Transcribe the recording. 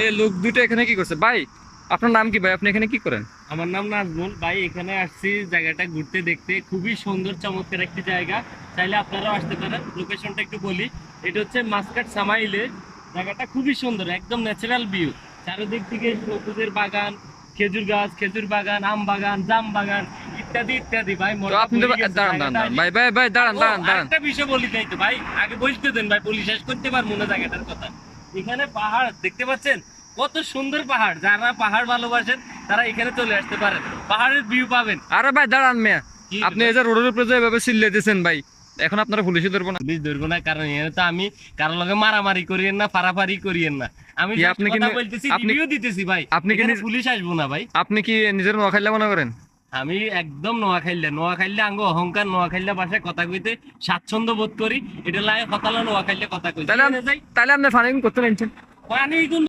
এই লোক দুটো এখানে কি করছে ভাই? আপনার নাম কি ভাই? আপনি এখানে কি করেন? আমার নাম নাজমুল ভাই, এখানে আসছি জায়গাটা ঘুরতে দেখতে, খুবই সুন্দর চমৎকার একটি জায়গা। চাইলে আপনারাও আসতে পারেন। লোকেশনটা একটু বলি, এটা হচ্ছে মাসকাট সামাইলে। জায়গাটা খুবই সুন্দর, একদম ন্যাচারাল ভিউ। চারিদিক থেকে সবুজের বাগান, খেজুর গাছ, খেজুর বাগান, আম বাগান, জাম বাগান, ইত্যাদি ইত্যাদি। ভাই তো মনটা আপনি তো ভরে গেছে দাঁড়ান দাঁড়ান জায়গাটা দাঁড়ান আসলে। ভাই ভাই ভাই দাঁড়ান ও দাঁড়ান দাঁড়ান। আরেকটা বিষয় বলি তাই তো ভাই, আগে বলতে দেন ভাই, বলি শেষ করতে পারবো না জায়গাটার কথা। এখানে পাহাড় দেখতে পাচ্ছেন, কত সুন্দর পাহাড়। যারা পাহাড় ভালোবাসেন তারা এখানে চলে আসতে পারেন, পাহাড়ের ভিউ পাবেন। আরে ভাই দাঁড়ান মিয়া, কি আপনি এই যে রোডের উপরে যে এভাবে চিল্লাইতেছেন ভাই, এখন আপনারা পুলিশে ধরবো না? পুলিশ ধরবো না, কারণ এখানে তো আমি কারোর লগে মারামারি করিয়েন না, ফাড়াফাড়ি করিয়েন না। আমি কি just আপনি কি কথা বলতেছি, আপনি রিভিউ দিতেছি ভাই। আপনি কি এখানে পুলিশ আসবো না ভাই। আপনি কি নিজের নোয়াখাইলা মনে করেন? আমি একদম নোয়াখাইল্লা, নোয়াখাইল্লা আঙ্গ অহংকার, নোয়াখাইল্লা ভাষায় কথা কইতে স্বাচ্ছন্দ্য বোধ করি। এটা লাগে কথা, নোয়াখাইল্লা কথা কইতে তাহলে যাই তাহলে আপনি ফার্মিং করতে নাইছেন? পানি